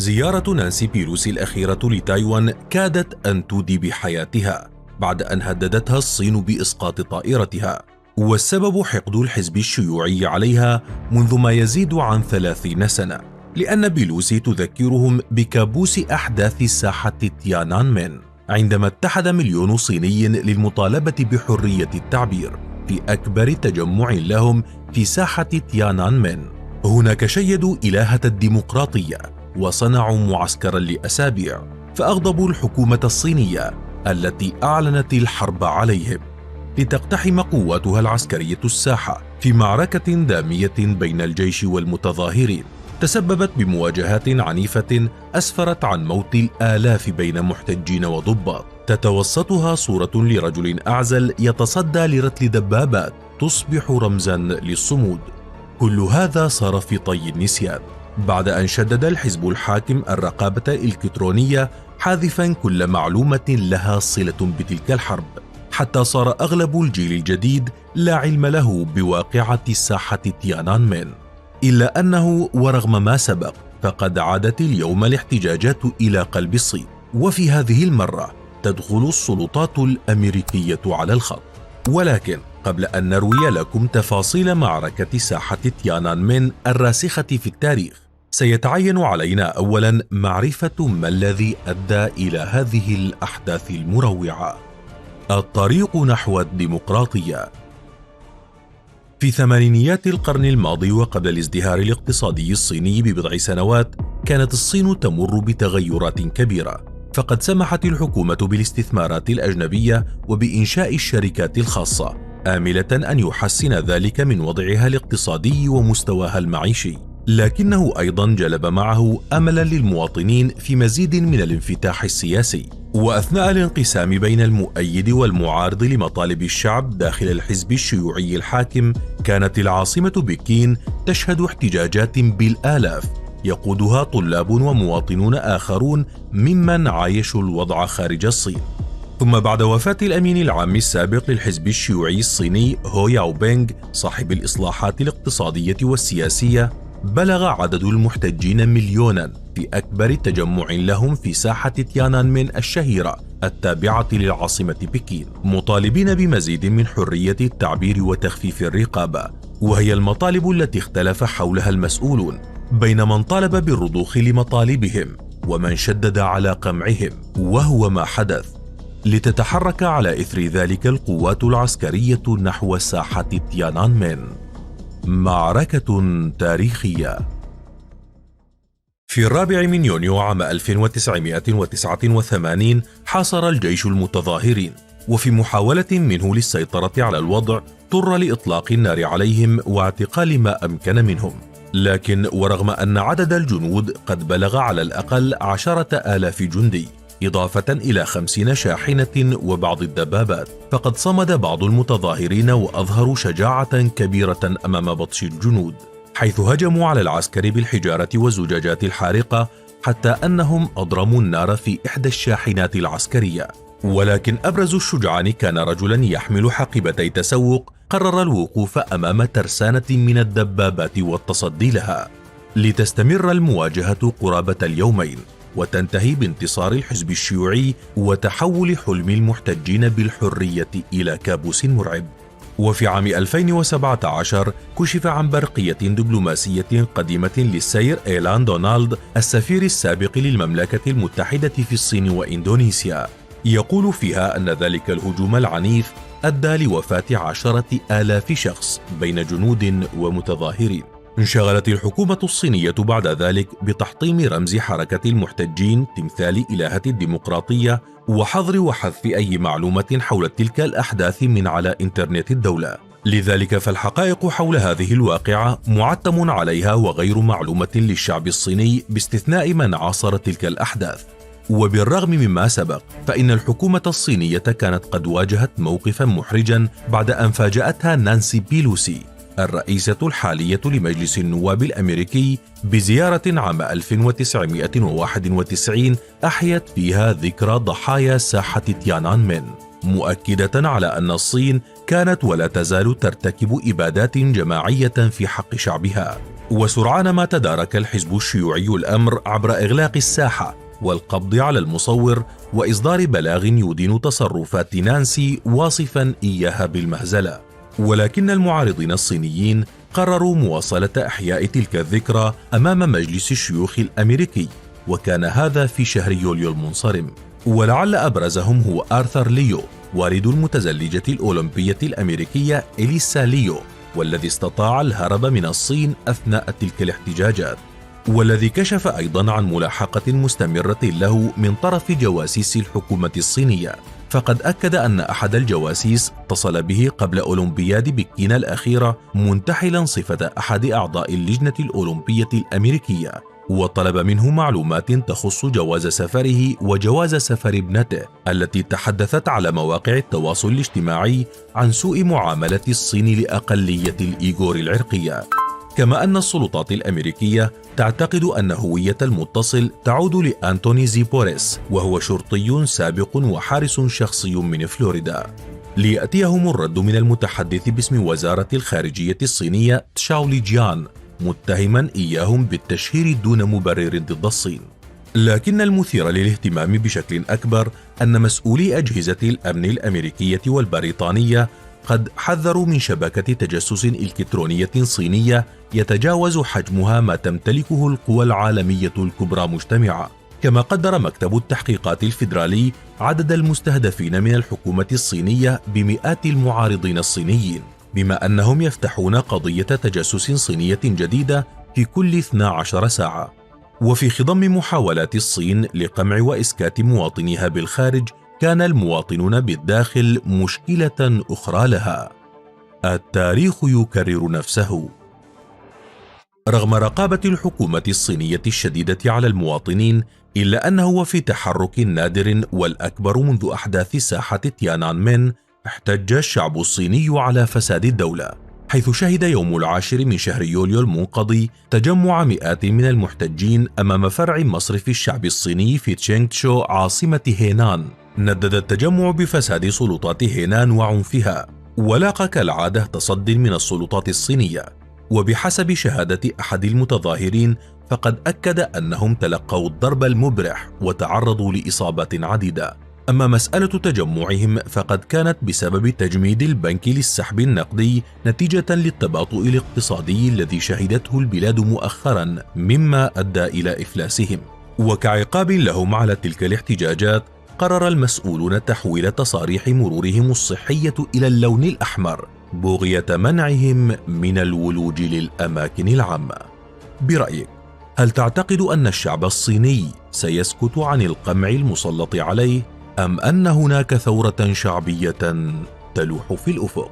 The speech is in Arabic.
زيارة نانسي بيلوسي الأخيرة لتايوان كادت أن تودي بحياتها بعد أن هددتها الصين بإسقاط طائرتها، والسبب حقد الحزب الشيوعي عليها منذ ما يزيد عن 30 سنة، لأن بيلوسي تذكرهم بكابوس أحداث ساحة تيانانمن عندما اتحد مليون صيني للمطالبة بحرية التعبير في أكبر تجمع لهم في ساحة تيانانمن. هناك شيدوا إلهة الديمقراطية وصنعوا معسكرا لأسابيع، فأغضبوا الحكومة الصينية التي أعلنت الحرب عليهم لتقتحم قواتها العسكرية الساحة في معركة دامية بين الجيش والمتظاهرين، تسببت بمواجهات عنيفة أسفرت عن موت الآلاف بين محتجين وضباط، تتوسطها صورة لرجل أعزل يتصدى لرتل دبابات تصبح رمزا للصمود. كل هذا صار في طي النسيان بعد أن شدد الحزب الحاكم الرقابة الإلكترونية، حاذفا كل معلومة لها صلة بتلك الحرب، حتى صار أغلب الجيل الجديد لا علم له بواقعة ساحة تيانانمن. إلا أنه ورغم ما سبق فقد عادت اليوم الاحتجاجات إلى قلب الصين، وفي هذه المرة تدخل السلطات الأمريكية على الخط. ولكن قبل أن نروي لكم تفاصيل معركة ساحة تيانانمن الراسخة في التاريخ، سيتعين علينا أولا معرفة ما الذي أدى إلى هذه الأحداث المروعة. الطريق نحو الديمقراطية. في ثمانينيات القرن الماضي وقبل الازدهار الاقتصادي الصيني ببضع سنوات، كانت الصين تمر بتغيرات كبيرة، فقد سمحت الحكومة بالاستثمارات الأجنبية وبإنشاء الشركات الخاصة، آملة أن يحسن ذلك من وضعها الاقتصادي ومستواها المعيشي، لكنه أيضا جلب معه أملا للمواطنين في مزيد من الانفتاح السياسي. وأثناء الانقسام بين المؤيد والمعارض لمطالب الشعب داخل الحزب الشيوعي الحاكم، كانت العاصمة بكين تشهد احتجاجات بالآلاف يقودها طلاب ومواطنون آخرون ممن عايشوا الوضع خارج الصين. ثم بعد وفاة الأمين العام السابق للحزب الشيوعي الصيني هو ياو بينغ صاحب الإصلاحات الاقتصادية والسياسية، بلغ عدد المحتجين مليونا في أكبر تجمع لهم في ساحة تيانانمن الشهيرة التابعة للعاصمة بكين، مطالبين بمزيد من حرية التعبير وتخفيف الرقابة، وهي المطالب التي اختلف حولها المسؤولون بين من طالب بالرضوخ لمطالبهم ومن شدد على قمعهم، وهو ما حدث. لتتحرك على إثر ذلك القوات العسكرية نحو ساحة تيانانمن. معركة تاريخية. في 4 يونيو عام 1989 حاصر الجيش المتظاهرين، وفي محاولة منه للسيطرة على الوضع اضطر لإطلاق النار عليهم واعتقال ما أمكن منهم. لكن ورغم أن عدد الجنود قد بلغ على الأقل 10,000 جندي إضافة إلى 50 شاحنة وبعض الدبابات، فقد صمد بعض المتظاهرين وأظهروا شجاعة كبيرة أمام بطش الجنود، حيث هجموا على العسكر بالحجارة والزجاجات الحارقة، حتى أنهم أضرموا النار في إحدى الشاحنات العسكرية. ولكن أبرز الشجعان كان رجلا يحمل حقيبتي تسوق قرر الوقوف أمام ترسانة من الدبابات والتصدي لها، لتستمر المواجهة قرابة اليومين وتنتهي بانتصار الحزب الشيوعي وتحول حلم المحتجين بالحرية إلى كابوس مرعب. وفي عام 2017 كشف عن برقية دبلوماسية قديمة للسير إيلان دونالد السفير السابق للمملكة المتحدة في الصين وإندونيسيا، يقول فيها أن ذلك الهجوم العنيف أدى لوفاة 10,000 شخص بين جنود ومتظاهرين. انشغلت الحكومة الصينية بعد ذلك بتحطيم رمز حركة المحتجين تمثال إلهة الديمقراطية، وحظر وحذف أي معلومة حول تلك الأحداث من على إنترنت الدولة. لذلك فالحقائق حول هذه الواقعة معتم عليها وغير معلومة للشعب الصيني باستثناء من عاصر تلك الأحداث. وبالرغم مما سبق فإن الحكومة الصينية كانت قد واجهت موقفا محرجا بعد أن فاجأتها نانسي بيلوسي الرئيسة الحالية لمجلس النواب الأمريكي بزيارة عام 1991 أحيت فيها ذكرى ضحايا ساحة تيانانمن، مؤكدة على أن الصين كانت ولا تزال ترتكب إبادات جماعية في حق شعبها، وسرعان ما تدارك الحزب الشيوعي الأمر عبر إغلاق الساحة والقبض على المصور وإصدار بلاغ يدين تصرفات نانسي واصفا إياها بالمهزلة. ولكن المعارضين الصينيين قرروا مواصلة إحياء تلك الذكرى أمام مجلس الشيوخ الأمريكي، وكان هذا في شهر يوليو المنصرم. ولعل أبرزهم هو آرثر ليو، والد المتزلجة الأولمبية الأمريكية إليسا ليو، والذي استطاع الهرب من الصين أثناء تلك الاحتجاجات، والذي كشف أيضا عن ملاحقة مستمرة له من طرف جواسيس الحكومة الصينية. فقد أكد أن أحد الجواسيس اتصل به قبل أولمبياد بكين الأخيرة منتحلا صفة أحد أعضاء اللجنة الأولمبية الأمريكية، وطلب منه معلومات تخص جواز سفره وجواز سفر ابنته التي تحدثت على مواقع التواصل الاجتماعي عن سوء معاملة الصين لأقلية الإيغور العرقية. كما أن السلطات الأمريكية تعتقد أن هوية المتصل تعود لأنتوني زيبوريس، وهو شرطي سابق وحارس شخصي من فلوريدا. ليأتيهم الرد من المتحدث باسم وزارة الخارجية الصينية تشاو ليجيان، متهما إياهم بالتشهير دون مبرر ضد الصين. لكن المثير للاهتمام بشكل أكبر أن مسؤولي أجهزة الأمن الأمريكية والبريطانية قد حذروا من شبكة تجسس إلكترونية صينية يتجاوز حجمها ما تمتلكه القوى العالمية الكبرى مجتمعة. كما قدر مكتب التحقيقات الفيدرالي عدد المستهدفين من الحكومة الصينية بمئات المعارضين الصينيين، بما أنهم يفتحون قضية تجسس صينية جديدة في كل 12 ساعة. وفي خضم محاولات الصين لقمع وإسكات مواطنيها بالخارج، كان المواطنون بالداخل مشكلة أخرى لها. التاريخ يكرر نفسه. رغم رقابة الحكومة الصينية الشديدة على المواطنين، إلا أنه وفي تحرك نادر والأكبر منذ أحداث ساحة تيانانمن، احتج الشعب الصيني على فساد الدولة، حيث شهد يوم 10 من شهر يوليو المنقضي تجمع مئات من المحتجين أمام فرع مصرف الشعب الصيني في تشينغتشو عاصمة هينان. ندد التجمع بفساد سلطات هينان وعنفها، ولاقى كالعادة تصد من السلطات الصينية. وبحسب شهادة أحد المتظاهرين، فقد أكد أنهم تلقوا الضرب المبرح وتعرضوا لإصابات عديدة. أما مسألة تجمعهم فقد كانت بسبب تجميد البنك للسحب النقدي نتيجة للتباطؤ الاقتصادي الذي شهدته البلاد مؤخرا، مما أدى إلى إفلاسهم. وكعقاب لهم على تلك الاحتجاجات، قرر المسؤولون تحويل تصاريح مرورهم الصحية إلى اللون الأحمر بغية منعهم من الولوج للأماكن العامة. برأيك، هل تعتقد أن الشعب الصيني سيسكت عن القمع المسلط عليه، أم أن هناك ثورة شعبية تلوح في الأفق؟